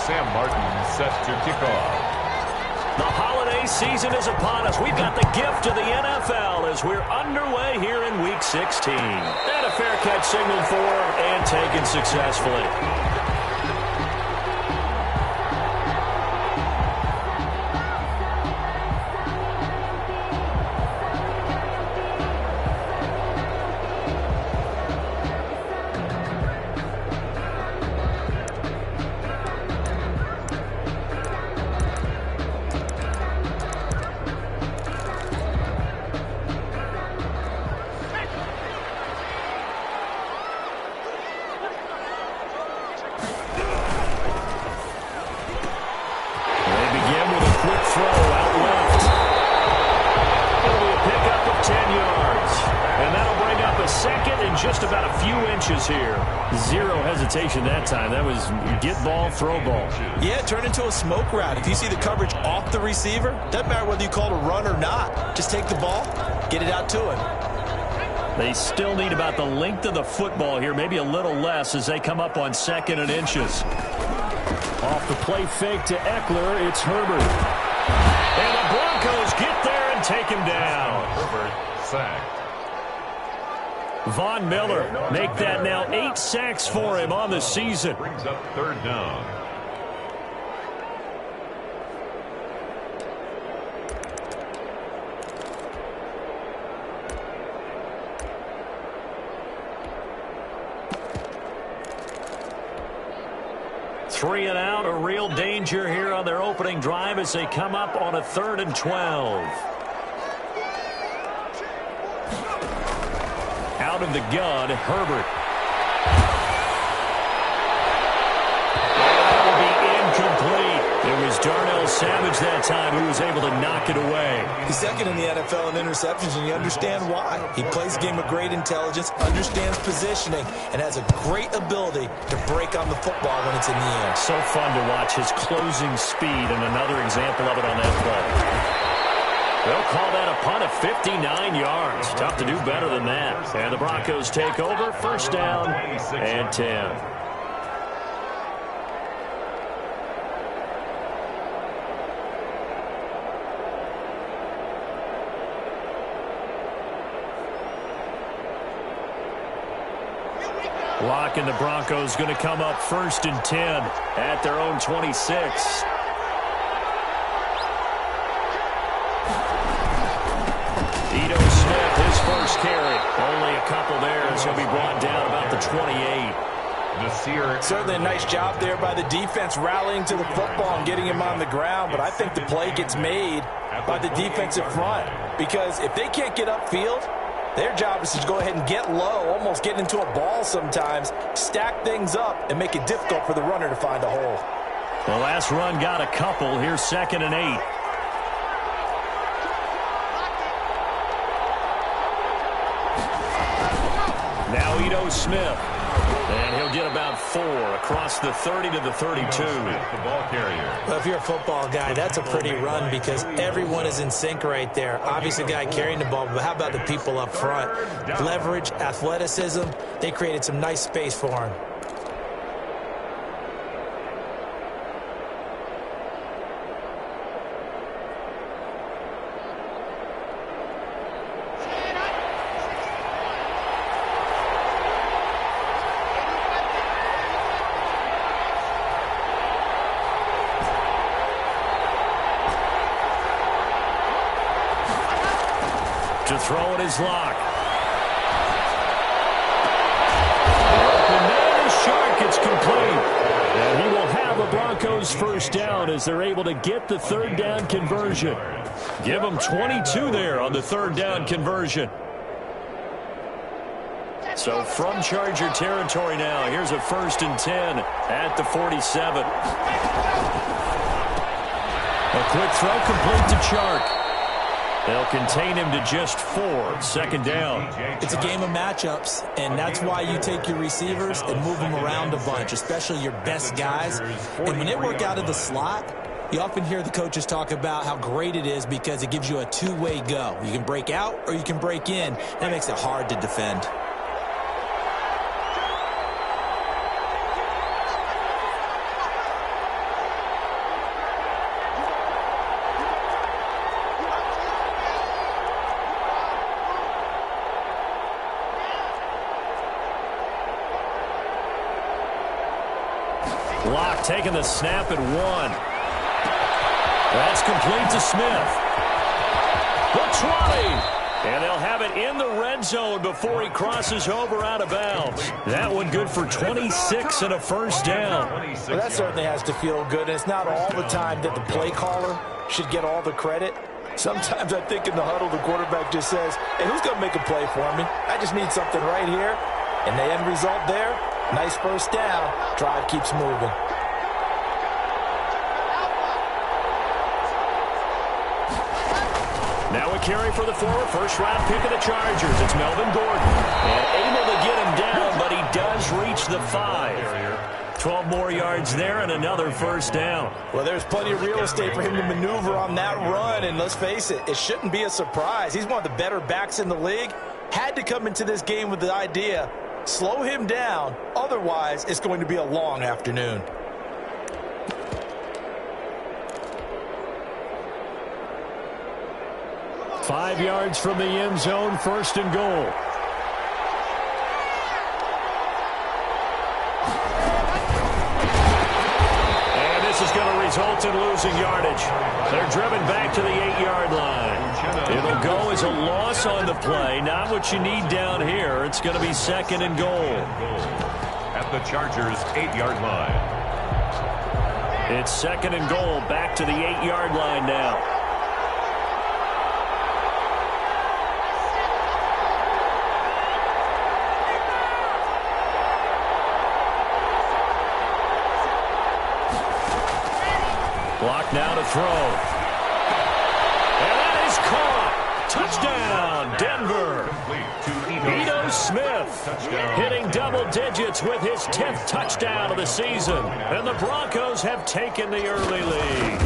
Sam Martin set to kick off. The holiday season is upon us. We've got the gift of the NFL as we're underway here in Week 16. And a fair catch signaled for and taken successfully. That time. That was get ball, throw ball. Yeah, turn into a smoke route. If you see the coverage off the receiver, doesn't matter whether you call it a run or not. Just take the ball, get it out to him. They still need about the length of the football here, maybe a little less as they come up on 2nd and inches. Off the play fake to Eckler, it's Herbert. And the Broncos get there and take him down. Herbert sacked. Von Miller make that now 8 sacks for him on the season. Brings up 3rd down. Three and out, a real danger here on their opening drive as they come up on a 3rd and 12. Out of the gun, Herbert. That will be incomplete. It was Darnell Savage that time who was able to knock it away. He's second in the NFL in interceptions, and you understand why. He plays a game of great intelligence, understands positioning, and has a great ability to break on the football when it's in the air. So fun to watch his closing speed, and another example of it on that play. They'll call that a punt of 59 yards. Tough to do better than that. And the Broncos take over, 1st down and 10. Lock and the Broncos going to come up 1st and 10 at their own 26. Smith, his first carry. Only a couple there as he'll be brought down about the 28. Certainly a nice job there by the defense rallying to the football and getting him on the ground, but I think the play gets made by the defensive front because if they can't get upfield, their job is to go ahead and get low, almost get into a ball sometimes, stack things up, and make it difficult for the runner to find a hole. The last run got a couple. Here's 2nd and 8. Now Ito Smith, and he'll get about 4 across the 30 to the 32. The ball carrier. Well, if you're a football guy, that's a pretty run because everyone is in sync right there. Obviously, the guy carrying the ball, but how about the people up front? Leverage, athleticism, they created some nice space for him. To throw it is Lock. Open man is Shark. It's complete. And he will have a Broncos 1st down as they're able to get the 3rd down conversion. Give them 22 there on the 3rd down conversion. So from Charger territory now, here's a 1st and 10 at the 47. A quick throw complete to Chark. They'll contain him to just 4. 2nd down. It's a game of matchups, and that's why you take your receivers and move them around a bunch, especially your best guys. And when they work out of the slot, you often hear the coaches talk about how great it is because it gives you a two-way go. You can break out or you can break in. That makes it hard to defend. Locke taking the snap at 1. That's complete to Smith. The 20. And they'll have it in the red zone before he crosses over out of bounds. That one good for 26 and a first down. Well, that certainly has to feel good. And it's not all the time that the play caller should get all the credit. Sometimes I think in the huddle, the quarterback just says, hey, who's going to make a play for me? I just need something right here. And the end result there, nice first down. Drive keeps moving. Now a carry for the former first-round pick of the Chargers. It's Melvin Gordon. And able to get him down, but he does reach the 5. 12 more yards there and another first down. Well, there's plenty of real estate for him to maneuver on that run. And let's face it, it shouldn't be a surprise. He's one of the better backs in the league. Had to come into this game with the idea, slow him down. Otherwise, it's going to be a long afternoon. Five yards from the end zone, first and goal. And this is going to result in losing yardage. They're driven back to the 8-yard line. It'll go as a loss on the play. Not what you need down here. It's going to be second and goal. At the Chargers' 8-yard line. It's second and goal, back to the 8-yard line now. Block now to throw. And that is caught. Touchdown, Denver. Ito Smith hitting double digits with his 10th touchdown of the season. And the Broncos have taken the early lead.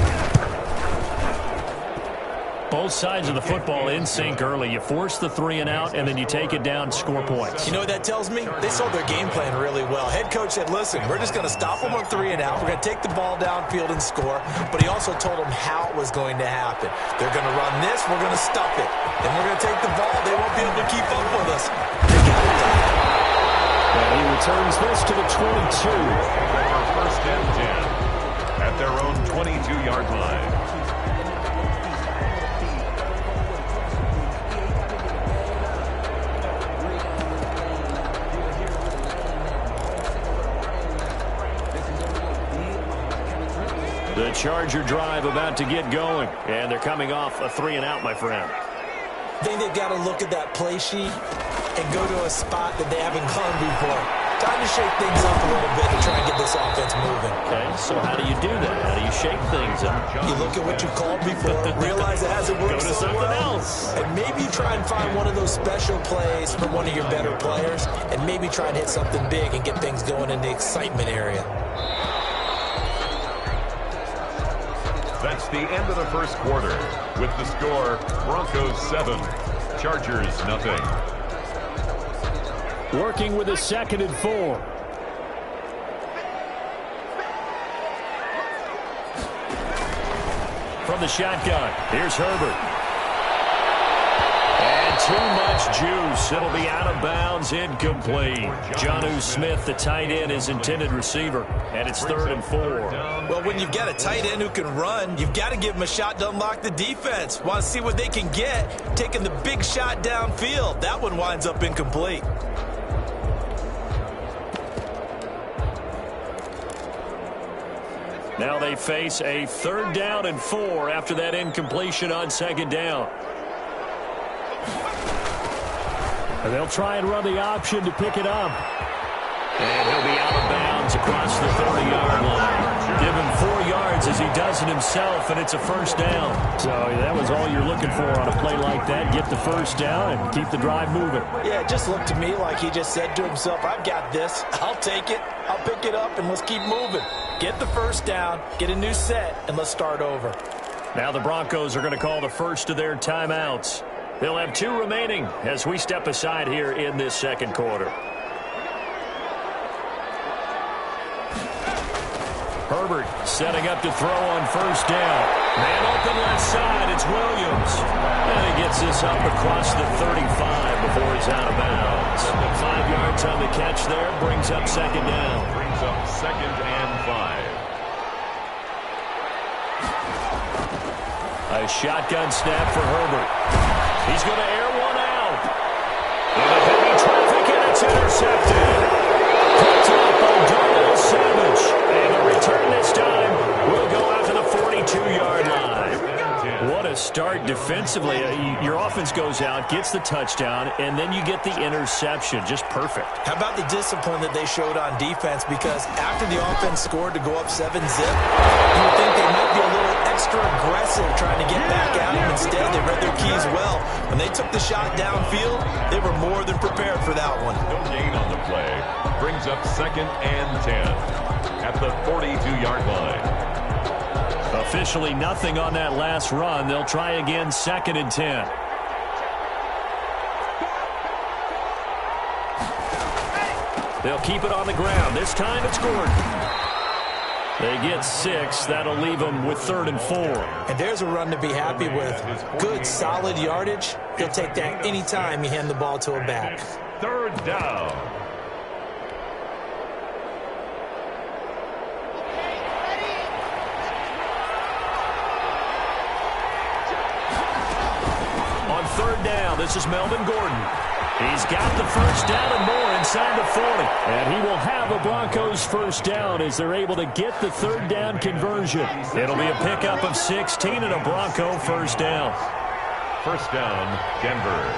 Both sides of the football in sync early. You force the 3 and out, and then you take it down, score points. You know what that tells me? They saw their game plan really well. Head coach said, listen, we're just going to stop them on 3 and out. We're going to take the ball downfield and score. But he also told them how it was going to happen. They're going to run this. We're going to stuff it. Then we're going to take the ball. They won't be able to keep up with us. They got it done. And he returns this to the 22. First and 10 at their own 22-yard line. The Charger drive about to get going. And they're coming off a 3 and out, my friend. I think they've got to look at that play sheet and go to a spot that they haven't gone before. Time to shake things up a little bit to try and get this offense moving. Okay, so how do you do that? How do you shake things up? You look at what you called before, realize it hasn't worked Go to so something well, else. and maybe you try and find one of those special plays from one of your better players, and maybe try and hit something big and get things going in the excitement area. That's the end of the first quarter. With the score, Broncos 7, Chargers nothing. Working with a second and 4. From the shotgun, here's Herbert. And too much juice. It'll be out of bounds, incomplete. Jonnu Smith, the tight end, is intended receiver. And it's 3rd and 4. Well, when you've got a tight end who can run, you've got to give him a shot to unlock the defense. Want to see what they can get, taking the big shot downfield. That one winds up incomplete. Now they face a 3rd down and 4 after that incompletion on 2nd down. And they'll try and run the option to pick it up. And he'll be out of bounds across the 30-yard line. Give him 4 yards as he does it himself, and it's a first down. So that was all you're looking for on a play like that. Get the first down and keep the drive moving. Yeah, it just looked to me like he just said to himself, I've got this. I'll take it. I'll pick it up, and let's keep moving. Get the first down, get a new set, and let's start over. Now the Broncos are going to call the first of their timeouts. They'll have 2 remaining as we step aside here in this second quarter. Herbert setting up to throw on first down. Man open left side, it's Williams. And he gets this up across the 35 before he's out of bounds. 5 yards on the catch there, brings up 2nd down. Brings up 2nd and 5. A shotgun snap for Herbert. He's going to air one out. Into heavy traffic, and it's intercepted. Picked up by Darnell Savage. And the return this time will go out to the 42-yard line. What a start defensively. Your offense goes out, gets the touchdown, and then you get the interception. Just perfect. How about the discipline that they showed on defense? Because after the offense scored to go up 7-zip, you would think they might be a little extra aggressive trying to get back at them. Instead, they read their keys well. When they took the shot downfield, they were more than prepared for that one. No gain on the play. Brings up 2nd and 10 at the 42-yard line. Officially nothing on that last run. They'll try again 2nd and 10. They'll keep it on the ground. This time it's Gordon. They get 6. That'll leave them with 3rd and 4. And there's a run to be happy with. Good, solid yardage. He'll take that any time you hand the ball to a back. 3rd down. On 3rd down, this is Melvin Gordon. He's got the first down and more inside the 40. And he will have a Broncos first down as they're able to get the 3rd down conversion. It'll be a pickup of 16 and a Bronco first down. First down, Denver.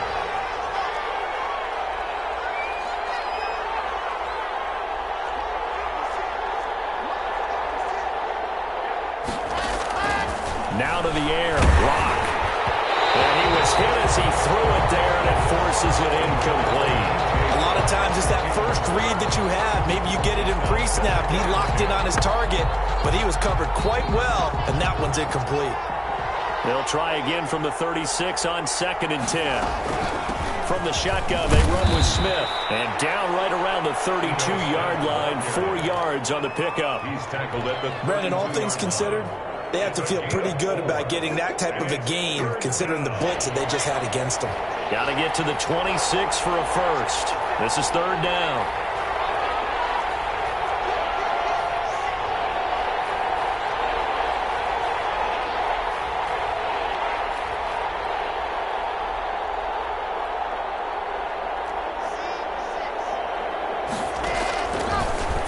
Now to the air, Rock. And he was hit as he threw it there, and it forces it incomplete. A lot of times it's that first read that you have. Maybe you get it in pre-snap, and he locked in on his target, but he was covered quite well, and that one's incomplete. They'll try again from the 36 on 2nd and 10. From the shotgun, they run with Smith. And down right around the 32-yard line, 4 yards on the pickup. He's tackled at the Brandon, all things considered, they have to feel pretty good about getting that type of a gain, considering the blitz that they just had against them. Got to get to the 26 for a first. This is 3rd down.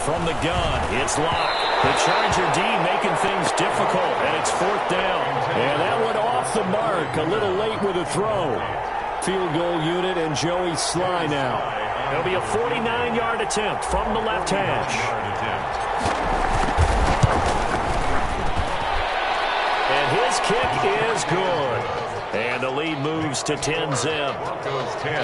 From the gun, it's Locke. The Charger D making things difficult, and it's 4th down. And that one off the mark, a little late with a throw. Field goal unit and Joey Sly now. It'll be a 49-yard attempt from the left hash. And his kick is good. And the lead moves to 10-zip.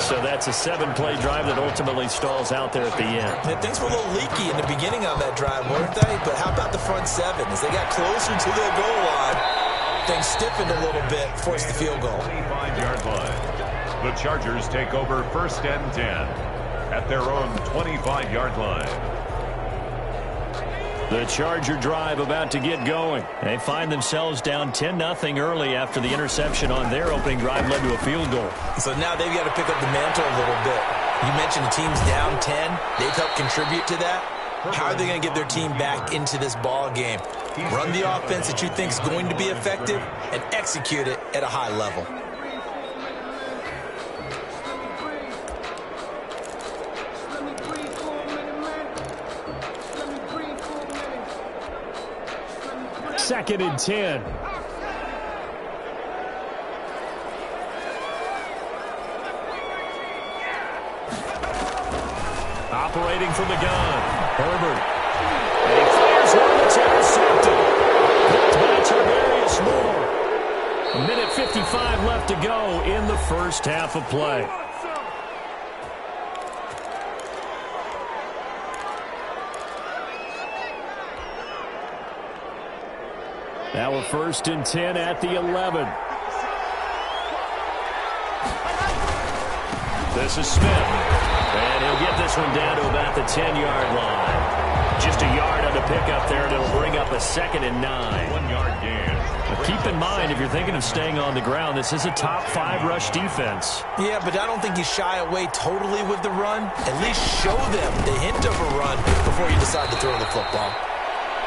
So that's a 7-play drive that ultimately stalls out there at the end. And things were a little leaky in the beginning on that drive, weren't they? But how about the front 7? As they got closer to their goal line, things stiffened a little bit, forced the field goal. 25-yard line. The Chargers take over 1st and 10 at their own 25-yard line. The Charger drive about to get going. They find themselves down 10-0 early after the interception on their opening drive led to a field goal. So now they've got to pick up the mantle a little bit. You mentioned the team's down 10. They've helped contribute to that. How are they going to get their team back into this ball game? Run the offense that you think is going to be effective and execute it at a high level. Second and 10. Operating from the gun, Herbert. And he fires one that's intercepted. Picked by Tarvarius Moore. 1:55 left to go in the first half of play. Now we're 1st and 10 at the 11. This is Smith. And he'll get this one down to about the 10-yard line. Just a yard on the pickup there, and it'll bring up a 2nd and 9. 1-yard gain. But keep in mind, if you're thinking of staying on the ground, this is a top 5 rush defense. Yeah, but I don't think you shy away totally with the run. At least show them the hint of a run before you decide to throw the football.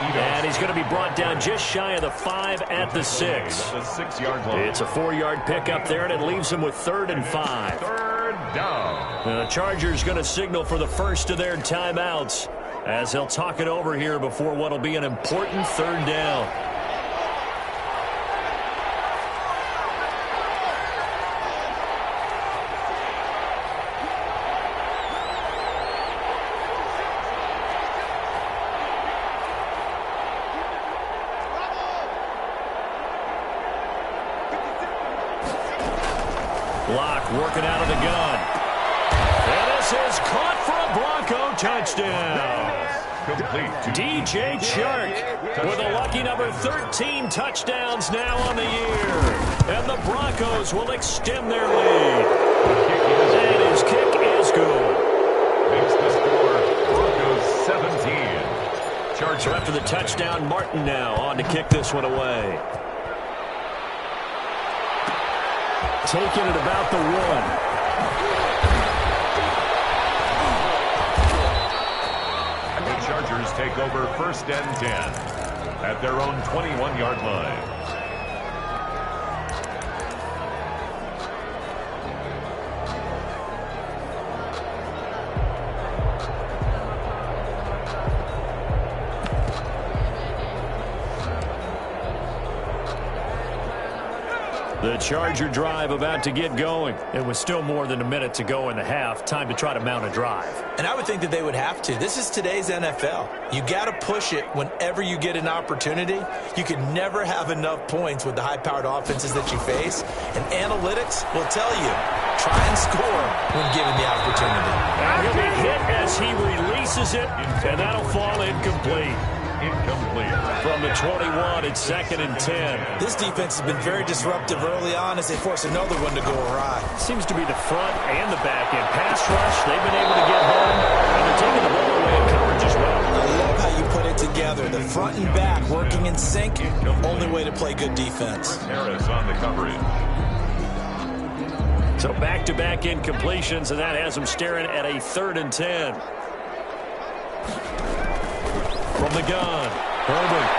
And he's going to be brought down just shy of the 5 at the 6. It's a 4-yard pickup there, and it leaves him with 3rd and 5. Third down. The Chargers going to signal for the first of their timeouts as they'll talk it over here before what will be an important 3rd down. Block working out of the gun. And this is caught for a Bronco touchdown. Complete. DJ Chark with a lucky number 13 touchdowns now on the year. And the Broncos will extend their lead. And his kick is good. Makes the score Broncos 17. Charger after the touchdown. Martin now on to kick this one away. Taking it about the 1. The Chargers take over 1st and 10 at their own 21-yard line. The Charger drive about to get going. It was still more than a minute to go in the half. Time to try to mount a drive. And I would think that they would have to. This is today's NFL. You got to push it whenever you get an opportunity. You can never have enough points with the high-powered offenses that you face. And analytics will tell you, try and score when given the opportunity. And he'll be hit as he releases it, and that'll fall incomplete. Incomplete. From the 21, it's 2nd and 10. This defense has been very disruptive early on as they force another one to go awry. Seems to be the front and the back end. Pass rush, they've been able to get home, and they're taking the ball away in coverage as well. I love how you put it together. The front and back working in sync, only way to play good defense. Harris on the coverage. So back-to-back incompletions, and that has them staring at a 3rd and 10. From the gun, Herbert.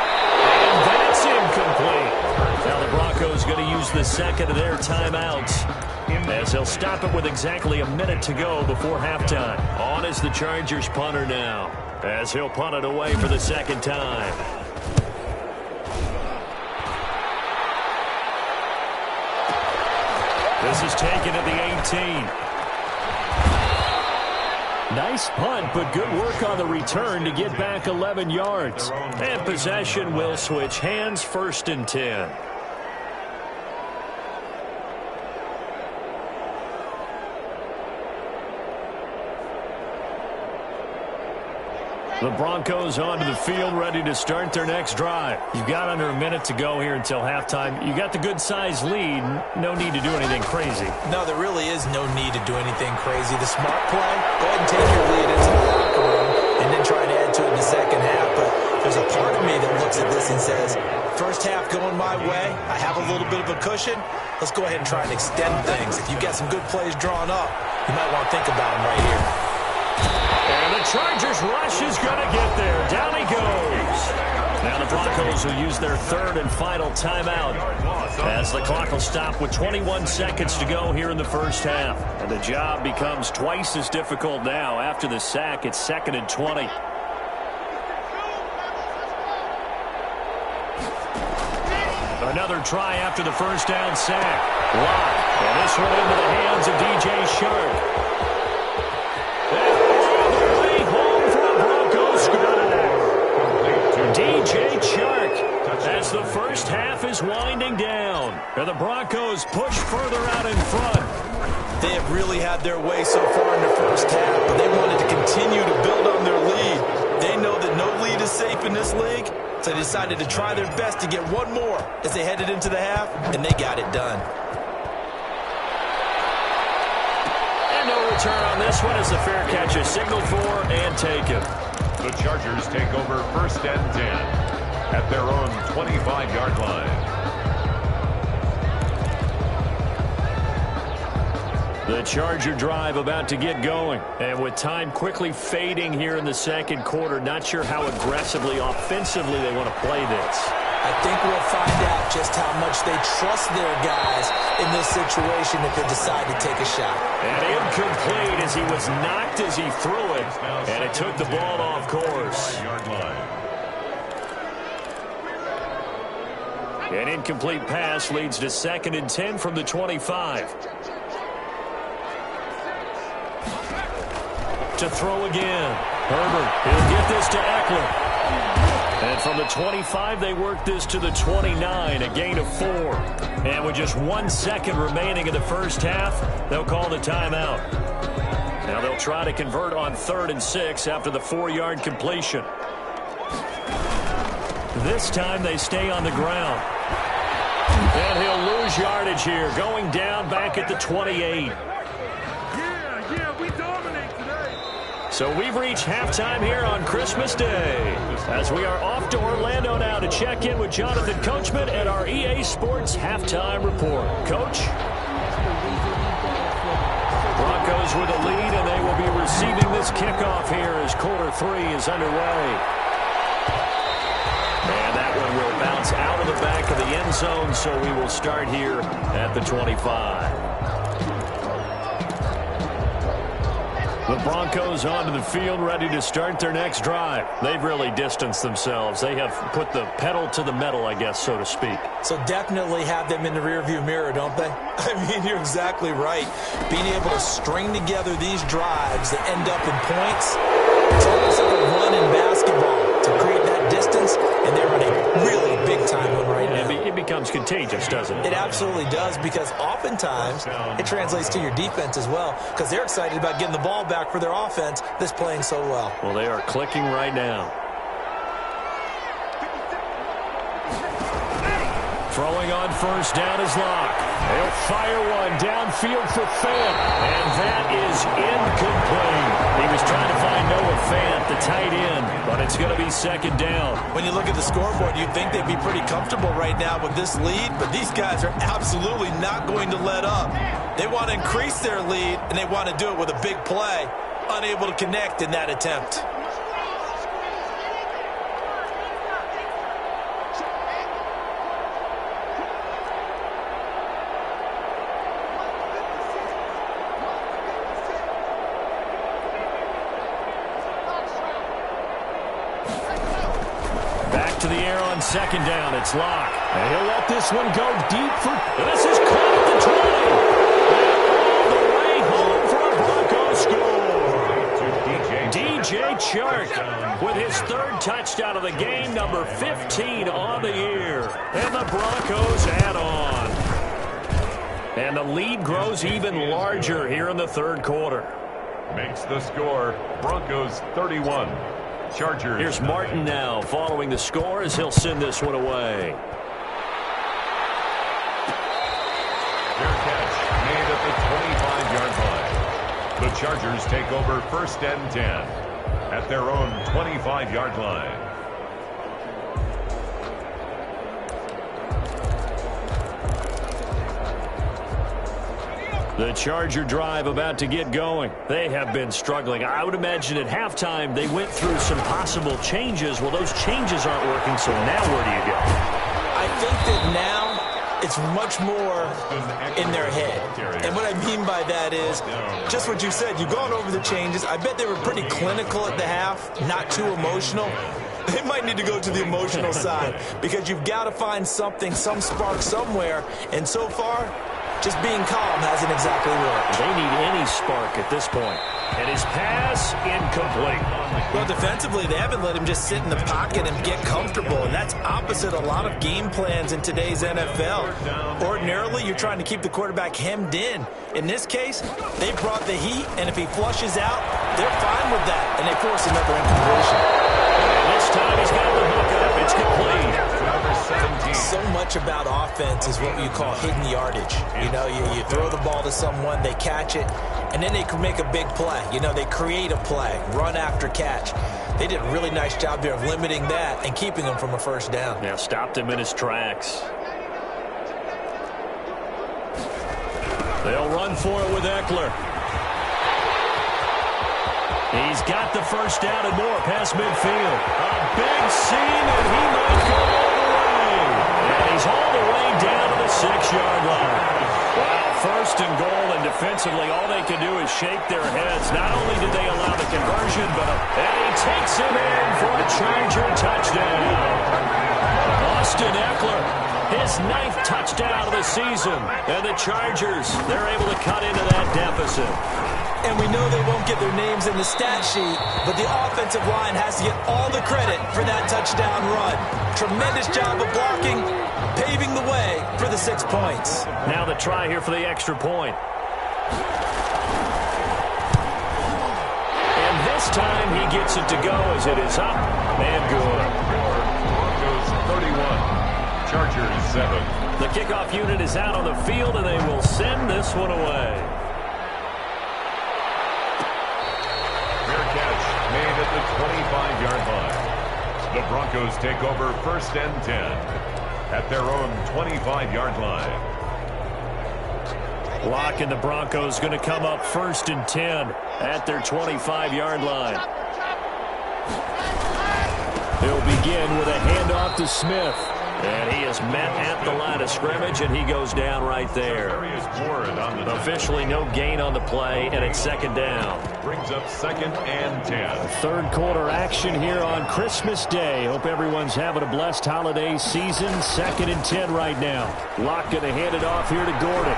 And that's incomplete. Now the Broncos going to use the second of their timeouts as they'll stop it with exactly a minute to go before halftime. On is the Chargers punter now as he'll punt it away for the second time. This is taken at the 18. Nice punt, but good work on the return to get back 11 yards. And possession will switch hands, 1st and 10. The Broncos onto the field, ready to start their next drive. You've got under a minute to go here until halftime. You got the good-sized lead. No need to do anything crazy. No, there really is no need to do anything crazy. The smart play, go ahead and take your lead into the locker room and then try and add to it in the second half. But there's a part of me that looks at this and says, first half going my way, I have a little bit of a cushion. Let's go ahead and try and extend things. If you've got some good plays drawn up, you might want to think about them right here. And the Chargers rush is going to get there. Down he goes. Now the Broncos will use their 3rd and final timeout as the clock will stop with 21 seconds to go here in the first half. And the job becomes twice as difficult now. After the sack, it's 2nd and 20. Another try after the first down sack. Lock. And this one into the hands of DJ Chark. DJ Chark as the first half is winding down. And the Broncos push further out in front. They have really had their way so far in the first half, but they wanted to continue to build on their lead. They know that no lead is safe in this league, so they decided to try their best to get one more as they headed into the half, and they got it done. And no return on this one as the fair catch is signaled for and taken. The Chargers take over 1st and 10 at their own 25-yard line. The Charger drive about to get going. And with time quickly fading here in the second quarter, not sure how aggressively, offensively they want to play this. I think we'll find out just how much they trust their guys in this situation if they decide to take a shot. And incomplete as he was knocked as he threw it. And it took the ball off course. An incomplete pass leads to 2nd and 10 from the 25. To throw again. Herbert, he'll get this to Eckler. And from the 25, they work this to the 29, a gain of 4. And with just 1 second remaining in the first half, they'll call the timeout. Now they'll try to convert on 3rd and 6 after the 4-yard completion. This time they stay on the ground. And he'll lose yardage here, going down back at the 28. Yeah, we dominate today. So we've reached halftime here on Christmas Day, as we are off to Orlando now to check in with Jonathan Coachman at our EA Sports Halftime Report. Coach? Broncos with a lead, and they will be receiving this kickoff here as quarter 3 is underway. And that one will bounce out of the back of the end zone, so we will start here at the 25. The Broncos onto the field, ready to start their next drive. They've really distanced themselves. They have put the pedal to the metal, I guess, so to speak. So definitely have them in the rearview mirror, don't they? I mean, you're exactly right. Being able to string together these drives that end up in points, it's almost like a run in basketball to create that distance, and they're on a really big-time one right now. It becomes contagious, doesn't it? It absolutely does, because oftentimes it translates to your defense as well, because they're excited about getting the ball back for their offense that's playing so well. Well, they are clicking right now. Throwing on first down is Locke. They'll fire one downfield for Fant, and that is incomplete. He was trying to find Noah Fant, the tight end, but it's going to be 2nd down. When you look at the scoreboard, you'd think they'd be pretty comfortable right now with this lead, but these guys are absolutely not going to let up. They want to increase their lead, and they want to do it with a big play. Unable to connect in that attempt. To the air on 2nd down. It's Locke. And he'll let this one go deep for... This is caught at the 20. And all the way home for a Bronco score. DJ Chark with his 3rd touchdown of the game, number 15 on the year. And the Broncos add on. And the lead grows even larger here in the 3rd quarter. Makes the score Broncos 31. Chargers. Here's Martin now following the score as he'll send this one away. Their catch made at the 25-yard line. The Chargers take over 1st and 10 at their own 25-yard line. The Charger drive about to get going. They have been struggling. I would imagine at halftime they went through some possible changes. Well, those changes aren't working, so now where do you go? I think that now it's much more in their head. And what I mean by that is just what you said. You've gone over the changes. I bet they were pretty clinical at the half, not too emotional. They might need to go to the emotional side because you've got to find something, some spark somewhere. And so far, just being calm hasn't exactly worked. They need any spark at this point. And his pass, incomplete. Well, defensively, they haven't let him just sit in the pocket and get comfortable, and that's opposite a lot of game plans in today's NFL. Ordinarily, you're trying to keep the quarterback hemmed in. In this case, they brought the heat, and if he flushes out, they're fine with that, and they force another incompletion. This time he's got the hook up. It's complete. So much about offense is what you call hidden yardage. You know, you throw the ball to someone, they catch it, and then they can make a big play. You know, they create a play, run after catch. They did a really nice job there of limiting that and keeping him from a first down. Yeah, stopped him in his tracks. They'll run going for it with Eckler. He's got the first down and more past midfield. A big seam, and he might go all the way. And he's all the way down to the 6-yard line. Wow, first and goal, and defensively, all they can do is shake their heads. Not only did they allow the conversion, and he takes him in for a Charger touchdown. Austin Eckler, his 9th touchdown of the season. And the Chargers, they're able to cut into that deficit. And we know they won't get their names in the stat sheet, but the offensive line has to get all the credit for that touchdown run. Tremendous job of blocking, paving the way for the 6 points. Now the try here for the extra point. And this time he gets it to go as it is up and good. Broncos 31, Chargers 7. The kickoff unit is out on the field, and they will send this one away. Made at the 25-yard line. The Broncos take over 1st and 10 at their own 25-yard line. Locke and the Broncos going to come up 1st and 10 at their 25-yard line. He'll begin with a handoff to Smith. And he is met at the line of scrimmage, and he goes down right there. Officially no gain on the play, and it's 2nd down. Brings up 2nd and 10. Third quarter action here on Christmas Day. Hope everyone's having a blessed holiday season. 2nd and 10 right now. Locke going to hand it off here to Gordon.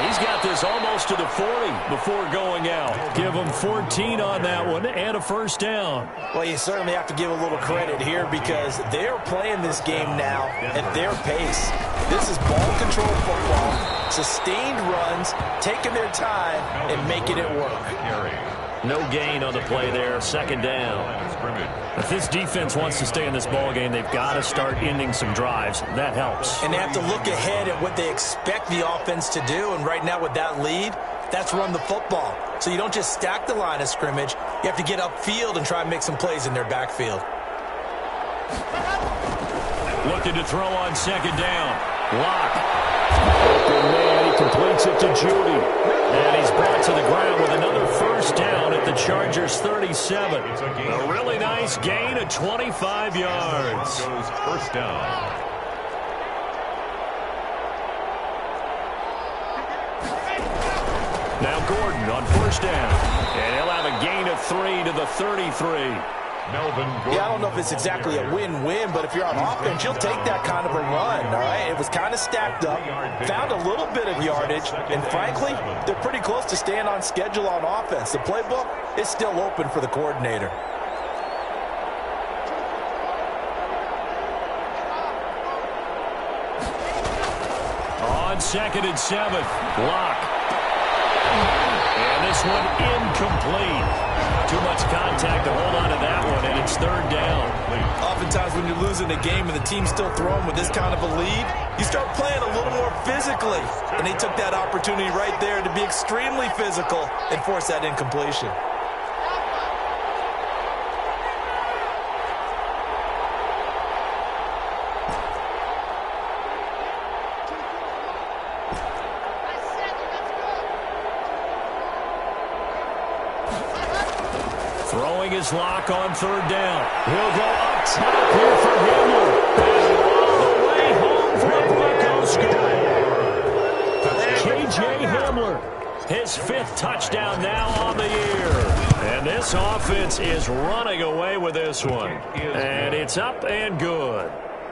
He's got this almost to the 40 before going out. Give him 14 on that one and a 1st down. Well, you certainly have to give a little credit here because they're playing this game now at their pace. This is ball control football, sustained runs, taking their time and making it work. No gain on the play there, 2nd down. If this defense wants to stay in this ball game, they've got to start ending some drives. That helps. And they have to look ahead at what they expect the offense to do. And right now with that lead, that's run the football. So you don't just stack the line of scrimmage. You have to get upfield and try and make some plays in their backfield. Looking to throw on 2nd down. Locke. Open man, he completes it to Judy. And he's brought to the ground with another 1st down at the Chargers 37. A really nice gain of 25 yards. 1st down. Now Gordon on 1st down. And he'll have a gain of 3 to the 33. Melvin Gordon. Yeah, I don't know if it's exactly a win-win, but if you're on offense, you'll take that kind of a run, all right? It was kind of stacked up, found a little bit of yardage, and frankly, they're pretty close to staying on schedule on offense. The playbook is still open for the coordinator. On 2nd and 7, Locke. And this one incomplete. Too much contact to hold on to that one, and it's 3rd down. Oftentimes when you're losing a game and the team's still throwing with this kind of a lead, you start playing a little more physically. And they took that opportunity right there to be extremely physical and force that incompletion. Throwing his Lock on 3rd down. He'll go up top here for Hamler. And all the way home for a Broncos score. K.J. Hamler, his 5th touchdown now on the year. And this offense is running away with this one. And it's up and good.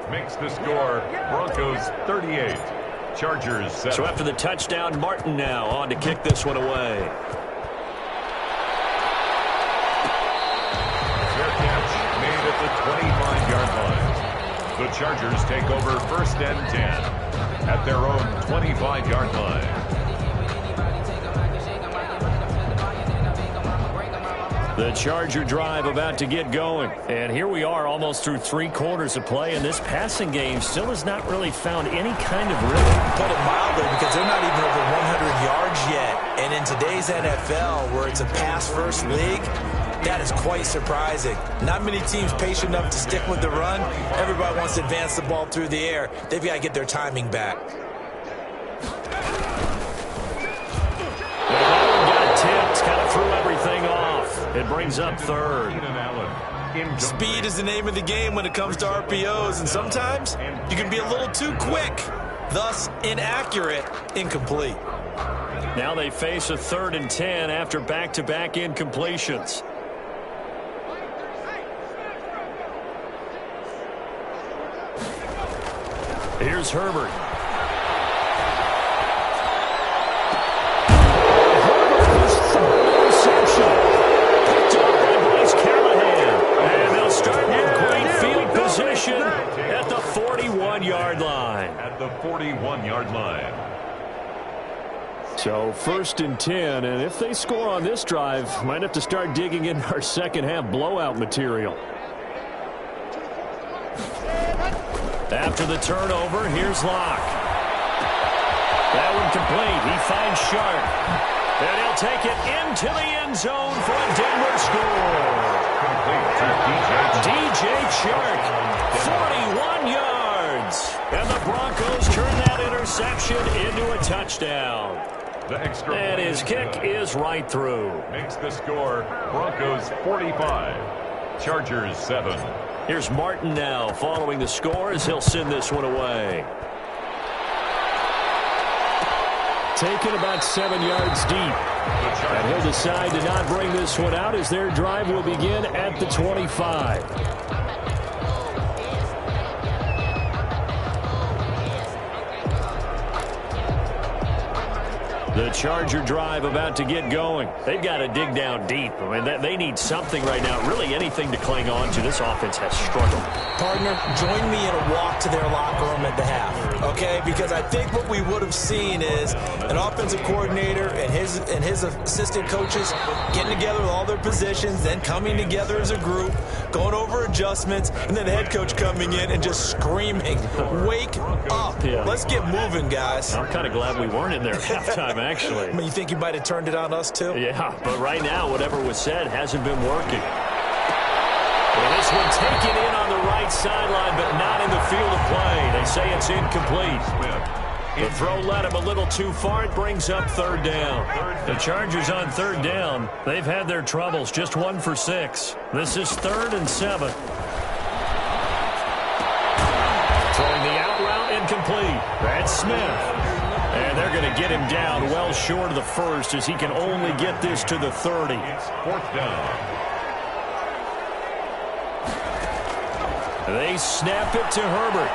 Makes the score Broncos 38, Chargers 7. So after the touchdown, Martin now on to kick this one away. The 25-yard line. The Chargers take over 1st and 10 at their own 25-yard line. The Charger drive about to get going. And here we are almost through 3 quarters of play, and this passing game still has not really found any kind of rhythm. Put it mildly, because they're not even over 100 yards yet. And in today's NFL, where it's a pass-first league, that is quite surprising. Not many teams patient enough to stick with the run. Everybody wants to advance the ball through the air. They've got to get their timing back. It brings up third. Speed is the name of the game when it comes to RPOs, and sometimes you can be a little too quick, thus inaccurate, incomplete. Now they face a 3rd and 10 after back-to-back incompletions. Here's Herbert. Herbert's third reception. Picked up by Bryce Callahan. And they'll start with great field position at the 41-yard line. At the 41-yard line. So 1st and 10, and if they score on this drive, might have to start digging in our second-half blowout material. After the turnover, here's Locke. That one complete. He finds Sharp. And he'll take it into the end zone for a Denver score. DJ Chark, 41 yards. And the Broncos turn that interception into a touchdown. And his kick is right through. Makes the score Broncos 45, Chargers 7. Here's Martin now following the score as he'll send this one away. Taken about 7 yards deep. And he'll decide to not bring this one out as their drive will begin at the 25. The Charger drive about to get going. They've got to dig down deep. I mean, they need something right now, really anything to cling on to. This offense has struggled. Partner, join me in a walk to their locker room at the half, okay? Because I think what we would have seen is an offensive coordinator and his assistant coaches getting together with all their positions, then coming together as a group, going over adjustments, and then the head coach coming in and just screaming, "Wake up. Yeah. Let's get moving, guys." I'm kind of glad we weren't in there at halftime, actually. I mean, you think you might have turned it on us, too? Yeah, but right now, whatever was said hasn't been working. Well, this one taken in on the right sideline, but not in the field of play. They say it's incomplete. The throw led him a little too far. It brings up 3rd down. The Chargers on 3rd down. They've had their troubles, just 1 for 6. This is 3rd and 7. Throwing the out route incomplete. That's Smith. And they're going to get him down well short of the first as he can only get this to the 30. It's 4th down. They snap it to Herbert.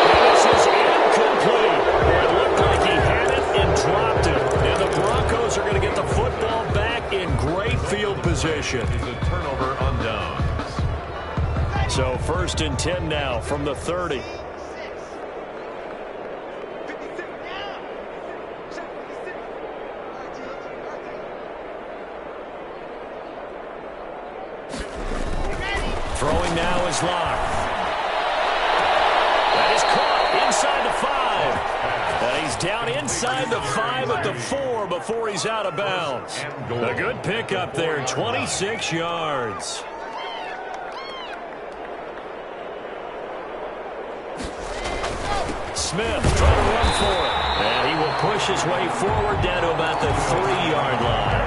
This is incomplete. It looked like he had it and dropped it. And the Broncos are going to get the football back in great field position. It's a turnover on downs. So 1st and 10 now from the 30. Throwing now is Locke. That is caught inside the 5. And he's down inside the 5 at the 4 before he's out of bounds. A good pickup there, 26 yards. Smith trying to run for it. And he will push his way forward down to about the 3-yard line.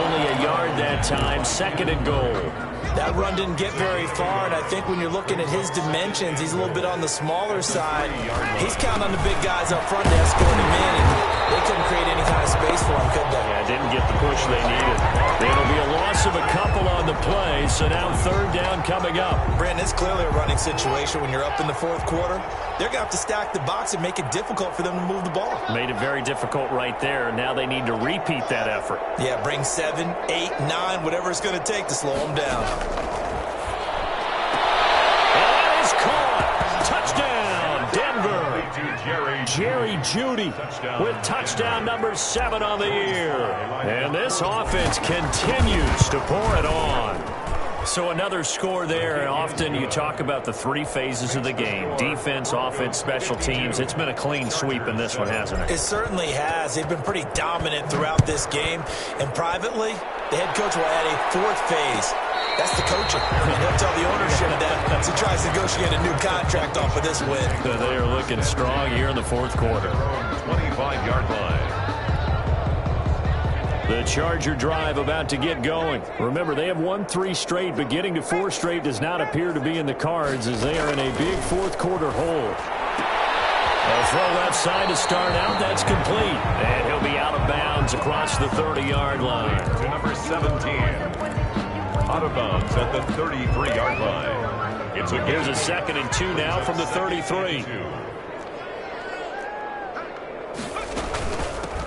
Only a yard that time, 2nd and goal. That run didn't get very far, and I think when you're looking at his dimensions, he's a little bit on the smaller side. He's counting on the big guys up front to escort him in, and they couldn't create any kind of space for him, could they? Yeah, didn't get the push they needed. It'll be a loss of a couple on the play, so now 3rd down coming up. Brandon, it's clearly a running situation when you're up in the 4th quarter. They're going to have to stack the box and make it difficult for them to move the ball. Made it very difficult right there. Now they need to repeat that effort. Yeah, bring 7, 8, 9, whatever it's going to take to slow them down. And that is caught. Touchdown, Denver. Jerry Jeudy with touchdown number 7 on the year. And this offense continues to pour it on. So another score there. Often you talk about the 3 phases of the game. Defense, offense, special teams. It's been a clean sweep in this one, hasn't it? It certainly has. They've been pretty dominant throughout this game. And privately, the head coach will add a 4th phase. That's the coaching. And he'll tell the ownership that as he tries to negotiate a new contract off of this win. They are looking strong here in the 4th quarter. 25-yard line. The Charger drive about to get going. Remember, they have won 3 straight, but getting to 4 straight does not appear to be in the cards as they are in a big fourth-quarter hole. A throw left side to start out. That's complete. And he'll be out of bounds across the 30-yard line. To number 17. Out of bounds at the 33-yard line. Here's a 2nd and 2 now from the 33.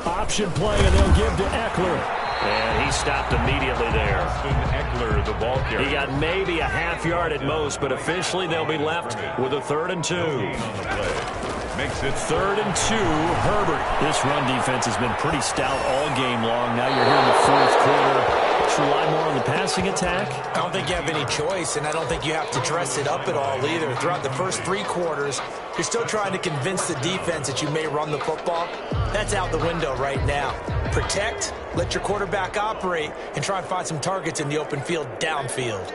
Option play, and they'll give to Eckler. And he stopped immediately there. Eckler, the ball carrier. He got maybe a half yard at most, but officially they'll be left with a 3rd and 2. Makes it 3rd and 2, Herbert. This run defense has been pretty stout all game long. Now you're here in the 4th quarter. Let's rely more on the passing attack. I don't think you have any choice, and I don't think you have to dress it up at all either. Throughout the first 3 quarters, you're still trying to convince the defense that you may run the football. That's out the window right now. Protect, let your quarterback operate, and try and find some targets in the open field downfield.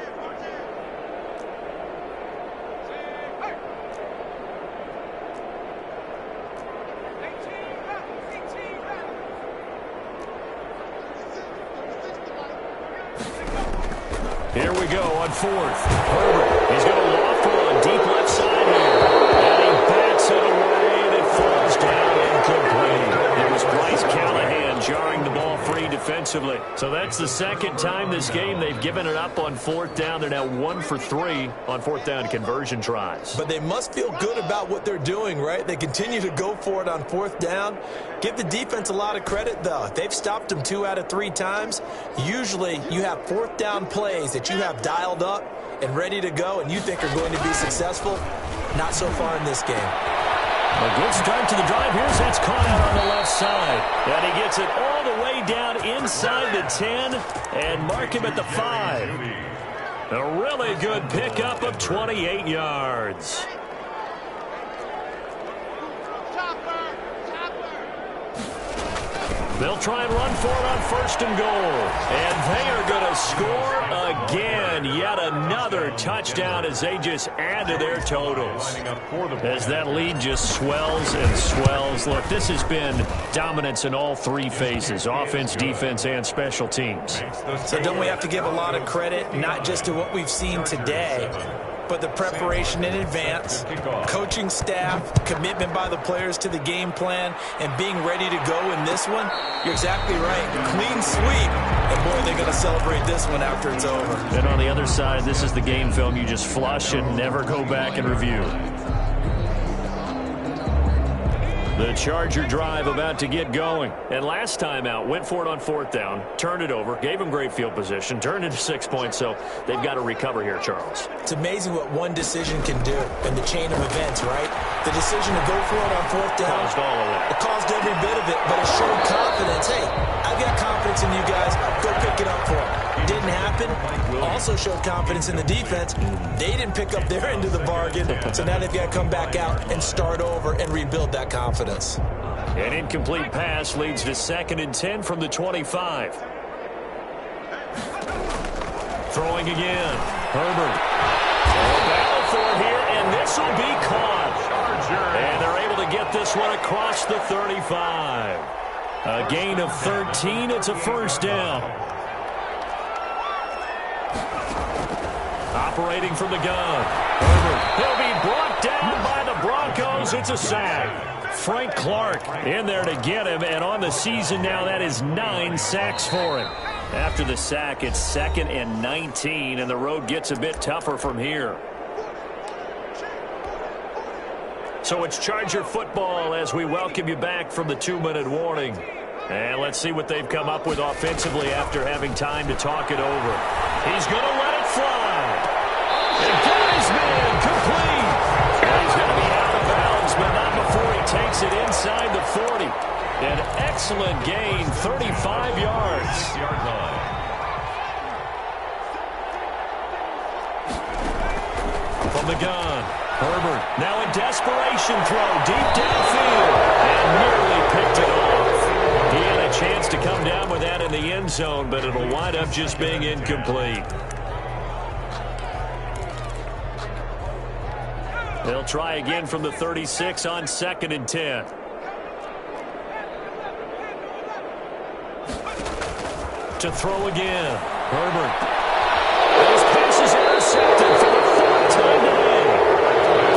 Here we go on 4th. Herbert, he's going to loft one deep left side here. And he bats it away, and it falls down incomplete. It was Bryce Callahan jarring the ball free defensively. So that's the 2nd time this game they've given it up on 4th down. They're now 1 for 3 on 4th down conversion tries. But they must feel good about what they're doing, right? They continue to go for it on 4th down. Give the defense a lot of credit, though. They've stopped them 2 out of 3 times. Usually, you have 4th down plays that you have dialed up and ready to go and you think are going to be successful. Not so far in this game. A good start to the drive. Here's that's caught out on the left side. And he gets it all the way down inside the 10 and mark him at the 5. A really good pickup of 28 yards. They'll try and run for it on 1st and goal. And they are going to score again. Yet another touchdown as they just add to their totals. As that lead just swells and swells. Look, this has been dominance in all 3 phases. Offense, defense, and special teams. So don't we have to give a lot of credit, not just to what we've seen today, but the preparation in advance, coaching staff, commitment by the players to the game plan, and being ready to go in this one? You're exactly right. Clean sweep. And, boy, they're going to celebrate this one after it's over. And on the other side, this is the game film you just flush and never go back and review. The Charger drive about to get going. And last time out, went for it on 4th down, turned it over, gave them great field position, turned into 6 points, so they've got to recover here, Charles. It's amazing what one decision can do in the chain of events, right? The decision to go for it on 4th down. Caused all of that. It caused every bit of it, but it showed confidence. Hey, I've got confidence in you guys. Go pick it up for them. Didn't happen. Also showed confidence in the defense. They didn't pick up their end of the bargain, so now they've got to come back out and start over and rebuild that confidence. An incomplete pass leads to 2nd and 10 from the 25. Throwing again. Herbert. Battle for it here, and this will be caught. And they're able to get this one across the 35. A gain of 13. It's a 1st down. Operating from the gun. Herbert. He'll be brought down by the Broncos. It's a sack. Frank Clark in there to get him, and on the season now, that is 9 sacks for him. After the sack, it's 2nd and 19, and the road gets a bit tougher from here. So it's Charger football as we welcome you back from the 2-minute warning. And let's see what they've come up with offensively after having time to talk it over. He's going to let it fly. And got his man complete. And he's going to be out of bounds, but not before he takes it inside the 40. An excellent gain, 35 yards. From the gun, Herbert now a desperation throw deep downfield and nearly picked it off. He had a chance to come down with that in the end zone, but it'll wind up just being incomplete. They'll try again from the 36 on 2nd and 10. to throw again. Herbert. His pass is intercepted for the fourth time today.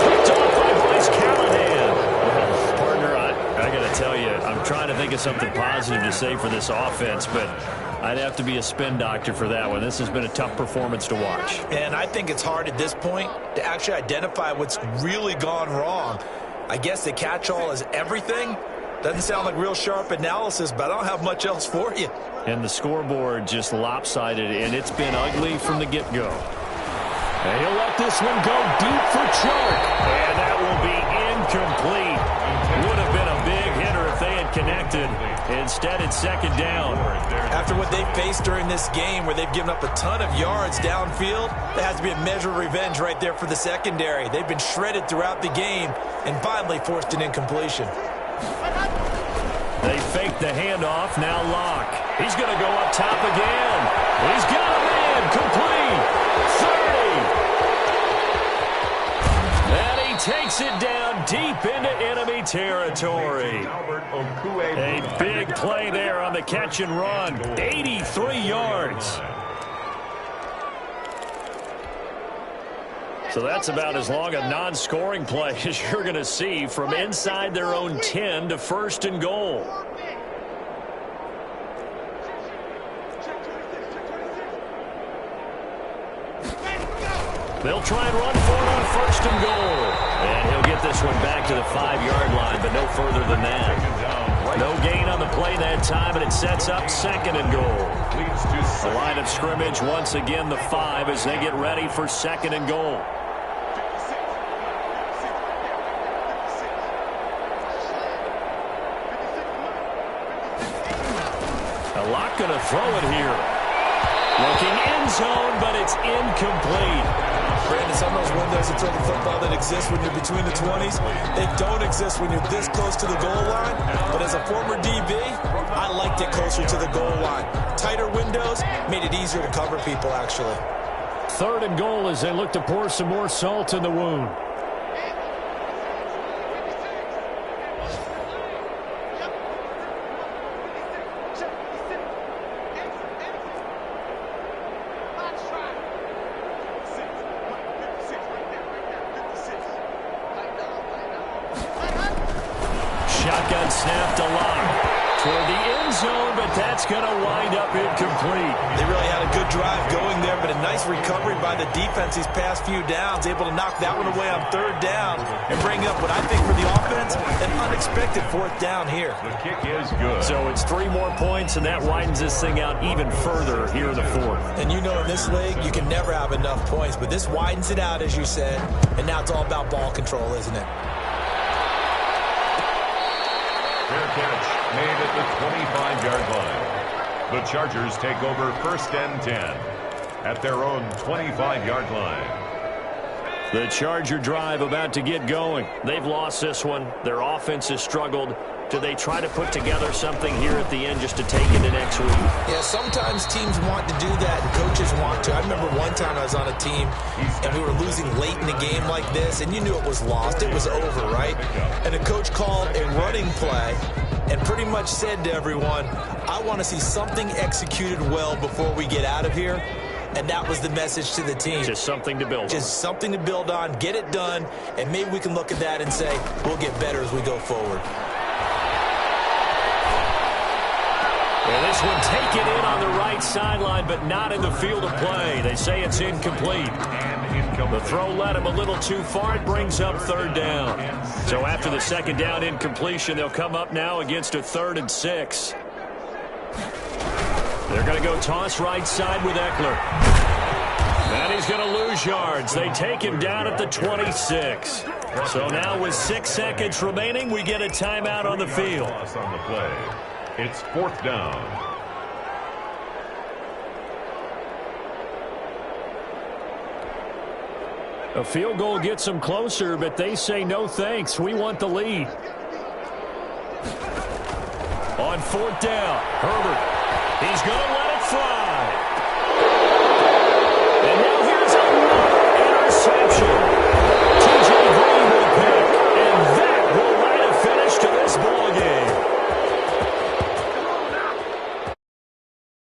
Picked off by Bryce Callahan. Well, partner, I got to tell you, I'm trying to think of something positive to say for this offense, but I'd have to be a spin doctor for that one. This has been a tough performance to watch. And I think it's hard at this point to actually identify what's really gone wrong. I guess the catch-all is everything. Doesn't sound like real sharp analysis, but I don't have much else for you. And the scoreboard just lopsided, and it's been ugly from the get-go. And he'll let this one go deep for Chark. And that will be incomplete. Would have been a big hitter if they had connected. Instead, it's second down. After what they've faced during this game where they've given up a ton of yards downfield, there has to be a measure of revenge right there for the secondary. They've been shredded throughout the game and finally forced an incompletion. They fake the handoff. Now Locke. He's going to go up top again. He's got a man. Complete. 30. And he takes it down deep into enemy territory. A big play there on the catch and run. 83 yards. So that's about as long a non-scoring play as you're going to see from inside their own 10 to first and goal. They'll try and run for it on first and goal. And he'll get this one back to the 5-yard line, but no further than that. No gain on the play that time, and it sets up second and goal. The line of scrimmage once again the 5 as they get ready for second and goal. A lot going to throw it here. Looking end zone, but it's incomplete. Brandon, some of those windows to throw the football that exist when you're between the 20s, they don't exist when you're this close to the goal line. But as a former DB, I liked it closer to the goal line. Tighter windows made it easier to cover people, actually. Third and goal as they look to pour some more salt in the wound. Shotgun snap to Locke. Toward the end zone, but that's going to wind up incomplete. They really had a good drive going there, but a nice recovery by the defense these past few downs, able to knock that one away on third down and bring up what I think for the offense, an unexpected fourth down here. The kick is good. So it's 3 more points, and that widens this thing out even further here in the fourth. And you know in this league, you can never have enough points, but this widens it out, as you said, and now it's all about ball control, isn't it? Fair catch made at the 25-yard line. The Chargers take over first and 10 at their own 25-yard line. The Charger drive about to get going. They've lost this one. Their offense has struggled. Do they try to put together something here at the end just to take into next week? Yeah, sometimes teams want to do that and coaches want to. I remember one time I was on a team and we were losing late in the game like this, and you knew it was lost. It was over, right? And the coach called a running play and pretty much said to everyone, I want to see something executed well before we get out of here. And that was the message to the team. Just something to build on. Just something to build on, get it done, and maybe we can look at that and say, we'll get better as we go forward. And this one taken in on the right sideline, but not in the field of play. They say it's incomplete. The throw led him a little too far. It brings up third down. So after the second down incompletion, they'll come up now against a 3rd and 6. They're going to go toss right side with Eckler. And he's going to lose yards. They take him down at the 26. So now with 6 seconds remaining, we get a timeout on the field. On the play. It's 4th down. A field goal gets them closer, but they say no thanks. We want the lead. On 4th down, Herbert. He's going to let it fly.